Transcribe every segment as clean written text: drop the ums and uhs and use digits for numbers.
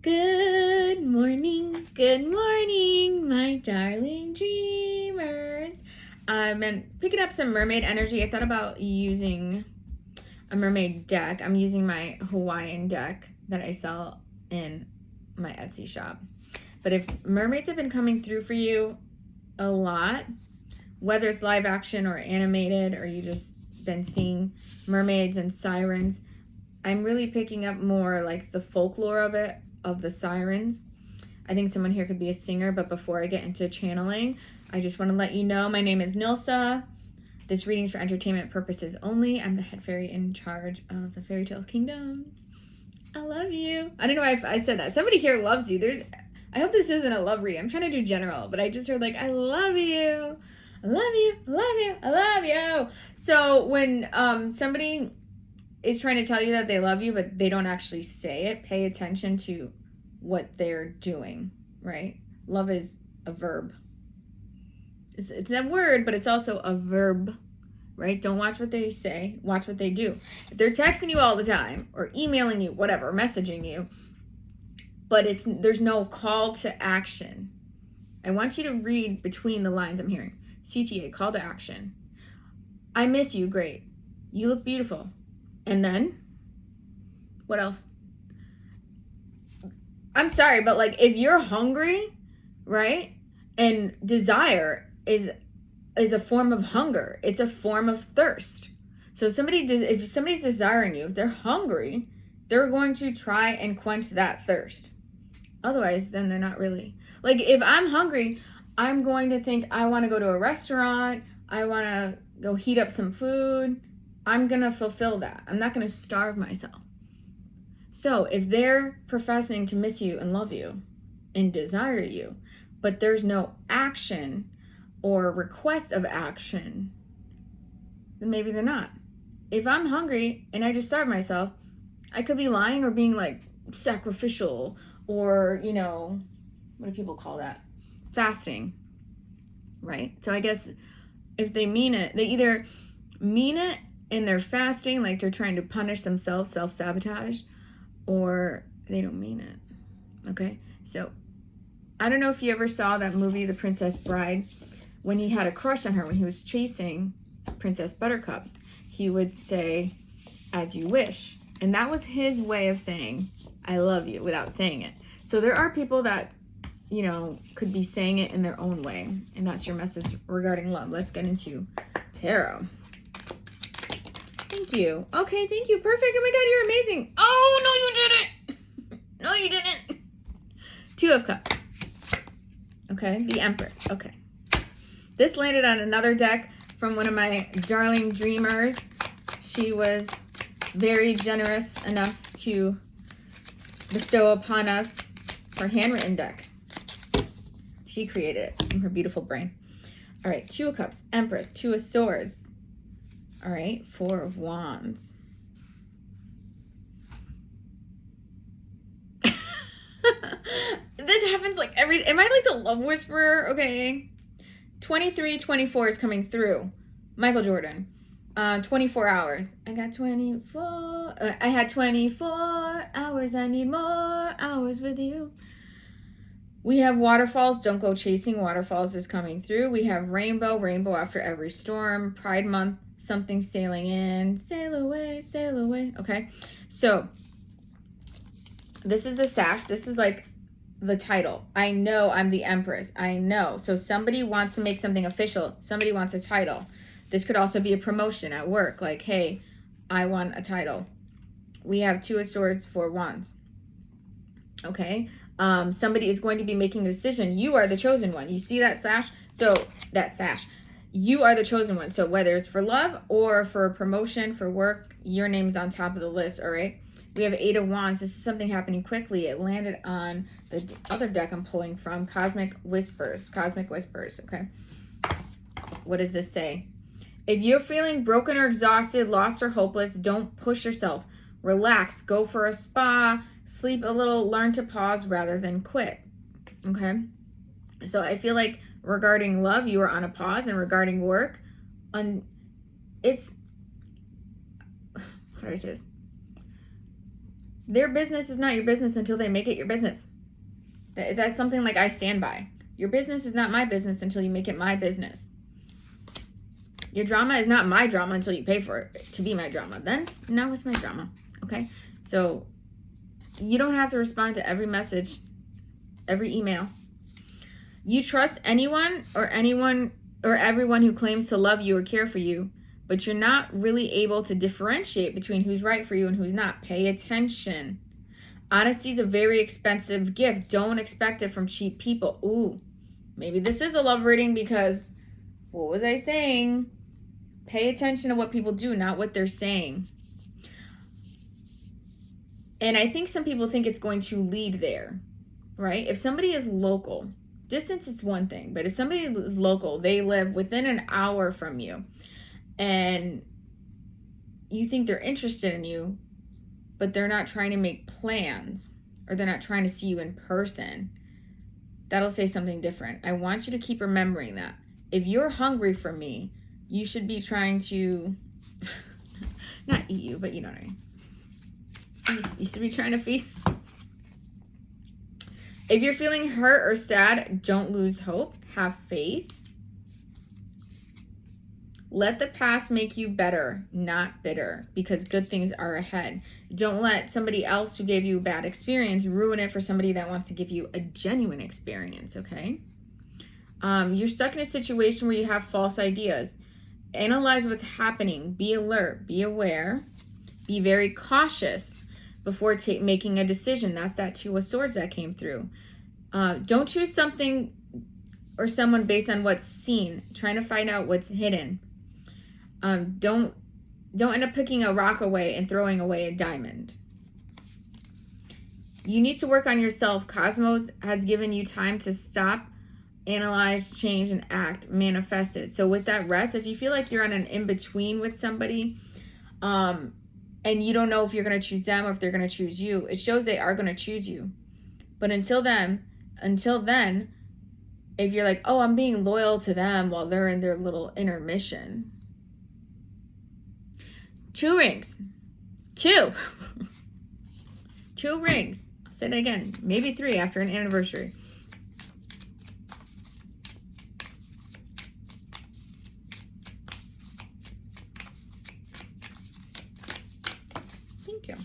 Good morning, my darling dreamers. I've been picking up some mermaid energy. I thought about using a mermaid deck. I'm using my Hawaiian deck that I sell in my Etsy shop. But if mermaids have been coming through for you a lot, whether it's live action or animated, or you just been seeing mermaids and sirens, I'm really picking up more like the folklore of it, of the sirens. I think someone here could be a singer, but before I get into channeling, I just want to let you know my name is Nilsa. This reading's for entertainment purposes only. I'm the head fairy in charge of the fairy tale kingdom. I love you. I don't know if I said that. Somebody here loves you. I hope this isn't a love reading. I'm trying to do general, but I just heard like, I love you. I love you. I love you. I love you. So when somebody is trying to tell you that they love you, but they don't actually say it, pay attention to what they're doing, right? Love is a verb. It's a word, but it's also a verb, right? Don't watch what they say, watch what they do. If they're texting you all the time or emailing you, whatever, messaging you, but there's no call to action. I want you to read between the lines I'm hearing. CTA, call to action. I miss you, great. You look beautiful. And then, what else? I'm sorry, but like if you're hungry, right? And desire is a form of hunger. It's a form of thirst. So if somebody's desiring you, if they're hungry, they're going to try and quench that thirst. Otherwise, then they're not really. Like if I'm hungry, I'm going to think I want to go to a restaurant. I want to go heat up some food. I'm going to fulfill that. I'm not going to starve myself. So if they're professing to miss you and love you and desire you, but there's no action or request of action, then maybe they're not. If I'm hungry and I just starve myself, I could be lying or being like sacrificial or, what do people call that? Fasting, right? So I guess if they mean it, they either mean it and they're fasting, like they're trying to punish themselves, self-sabotage, or they don't mean it, okay? So I don't know if you ever saw that movie, The Princess Bride, when he had a crush on her, when he was chasing Princess Buttercup, he would say, as you wish. And that was his way of saying, I love you, without saying it. So there are people that, could be saying it in their own way. And that's your message regarding love. Let's get into tarot. Thank you. Okay, thank you. Perfect. Oh my God, you're amazing. Oh, no, you didn't. No, you didn't. Two of Cups. Okay, the Empress. Okay. This landed on another deck from one of my darling dreamers. She was very generous enough to bestow upon us her handwritten deck. She created it from her beautiful brain. All right, Two of Cups, Empress, Two of Swords. All right, Four of Wands. This happens like am I like the love whisperer? Okay. 23-24 is coming through. Michael Jordan. 24 hours. I got 24. I had 24 hours. I need more hours with you. We have waterfalls. Don't go chasing. Waterfalls is coming through. We have rainbow. Rainbow after every storm. Pride month. Something sailing in. Sail away. Sail away. Okay. So this is a sash. This is like the title. I know I'm the Empress. I know. So somebody wants to make something official. Somebody wants a title. This could also be a promotion at work. Like, hey, I want a title. We have Two of Swords, Four of Wands. Okay. Somebody is going to be making a decision. You are the chosen one. You see that sash? So that sash. You are the chosen one. So whether it's for love or for a promotion, for work, your name is on top of the list. All right. We have Eight of Wands. This is something happening quickly. It landed on the other deck I'm pulling from, Cosmic Whispers. Cosmic Whispers, okay? What does this say? If you're feeling broken or exhausted, lost or hopeless, don't push yourself. Relax. Go for a spa. Sleep a little. Learn to pause rather than quit, okay? So I feel like regarding love, you are on a pause, and regarding work, it's, how do I say this? Their business is not your business until they make it your business. That's something like I stand by. Your business is not my business until you make it my business. Your drama is not my drama until you pay for it to be my drama. Then, now it's my drama, okay? So, you don't have to respond to every message, every email. You trust anyone or everyone who claims to love you or care for you, but you're not really able to differentiate between who's right for you and who's not. Pay attention. Honesty is a very expensive gift. Don't expect it from cheap people. Ooh, maybe this is a love reading because, what was I saying? Pay attention to what people do, not what they're saying. And I think some people think it's going to lead there, right? If somebody is local, distance is one thing, but if somebody is local, they live within an hour from you, and you think they're interested in you, but they're not trying to make plans, or they're not trying to see you in person, that'll say something different. I want you to keep remembering that. If you're hungry for me, you should be trying to, not eat you, but you know what I mean. Feast. You should be trying to feast. If you're feeling hurt or sad, don't lose hope. Have faith. Let the past make you better, not bitter, because good things are ahead. Don't let somebody else who gave you a bad experience ruin it for somebody that wants to give you a genuine experience, okay? You're stuck in a situation where you have false ideas. Analyze what's happening. Be alert. Be aware. Be very cautious before making a decision. That's that Two of Swords that came through. Don't choose something or someone based on what's seen. Trying to find out what's hidden. Don't end up picking a rock away and throwing away a diamond. You need to work on yourself. Cosmos has given you time to stop, analyze, change, and act, manifest it. So with that rest, if you feel like you're on an in-between with somebody, and you don't know if you're going to choose them or if they're going to choose you, it shows they are going to choose you. But until then, if you're like, oh, I'm being loyal to them while they're in their little intermission. 2 rings. 2. 2 rings. I'll say it again. Maybe 3 after an anniversary. Thank you.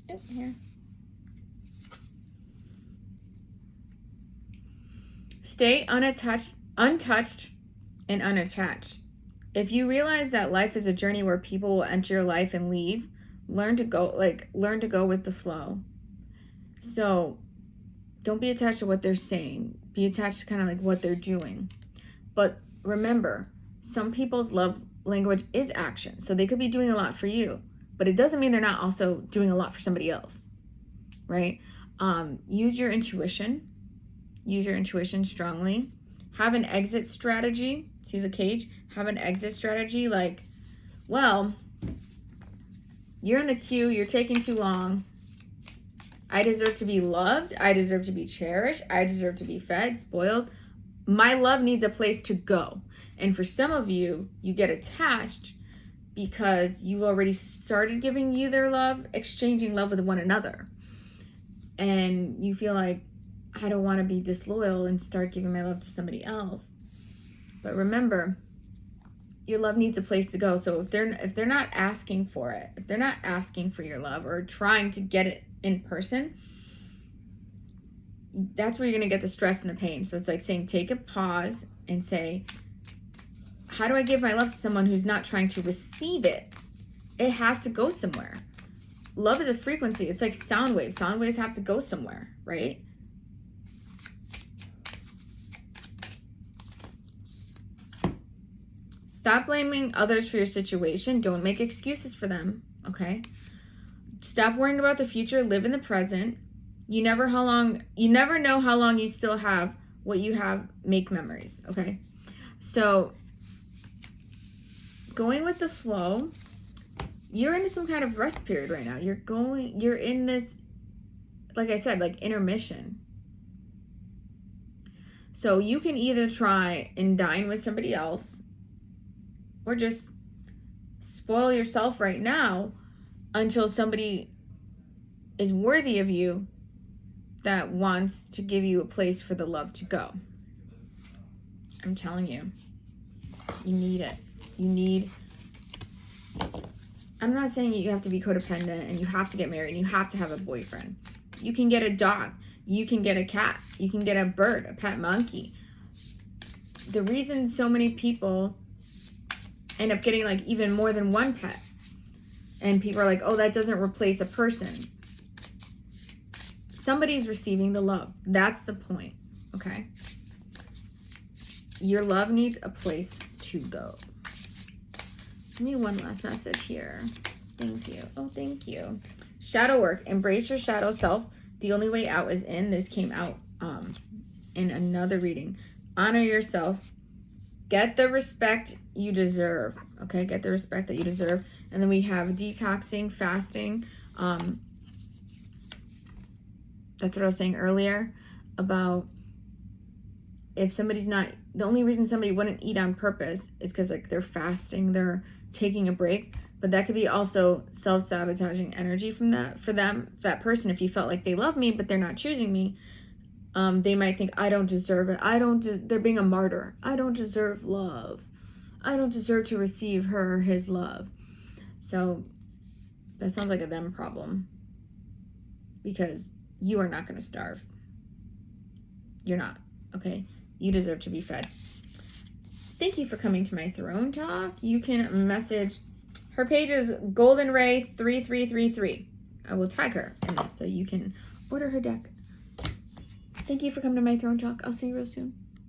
Oh, here. Stay untouched and unattached. If you realize that life is a journey where people will enter your life and leave, learn to go with the flow. So don't be attached to what they're saying. Be attached to kind of like what they're doing. But remember, some people's love language is action. So they could be doing a lot for you, but it doesn't mean they're not also doing a lot for somebody else, right? Use your intuition. Use your intuition strongly. Have an exit strategy. See the cage? Have an exit strategy like, well, you're in the queue. You're taking too long. I deserve to be loved. I deserve to be cherished. I deserve to be fed, spoiled. My love needs a place to go. And for some of you, you get attached because you've already started giving you their love, exchanging love with one another. And you feel like, I don't want to be disloyal and start giving my love to somebody else. But remember, your love needs a place to go. So if they're not asking for it, if they're not asking for your love or trying to get it in person, that's where you're going to get the stress and the pain. So it's like saying, take a pause and say, how do I give my love to someone who's not trying to receive it? It has to go somewhere. Love is a frequency. It's like sound waves. Sound waves have to go somewhere, right? Stop blaming others for your situation. Don't make excuses for them, okay? Stop worrying about the future. Live in the present. You never know how long you still have. What you have, make memories, okay? So, going with the flow, you're in some kind of rest period right now. You're in this, like I said, like intermission. So you can either try and dine with somebody else, or just spoil yourself right now until somebody is worthy of you that wants to give you a place for the love to go. I'm telling you, you need it. You need, I'm not saying you have to be codependent and you have to get married and you have to have a boyfriend. You can get a dog. You can get a cat. You can get a bird, a pet monkey. The reason so many people end up getting like even more than one pet, and people are like, oh, that doesn't replace a person. Somebody's receiving the love. That's the point, okay? Your love needs a place to go. Give me one last message here. Thank you. Oh, thank you. Shadow work. Embrace your shadow self. The only way out is in. This came out in another reading. Honor yourself. Get the respect you deserve. Okay, get the respect that you deserve. And then we have detoxing, fasting. That's what I was saying earlier about if somebody's not, the only reason somebody wouldn't eat on purpose is because like they're fasting, they're taking a break. But that could be also self-sabotaging energy from that, for them, that person. If you felt like they love me, but they're not choosing me, they might think, I don't deserve it. They're being a martyr. I don't deserve love. I don't deserve to receive her or his love. So that sounds like a them problem, because you are not going to starve. You're not, okay? You deserve to be fed. Thank you for coming to my throne talk. You can message, her page is Golden Ray 3333. I will tag her in this so you can order her deck. Thank you for coming to my throne talk. I'll see you real soon.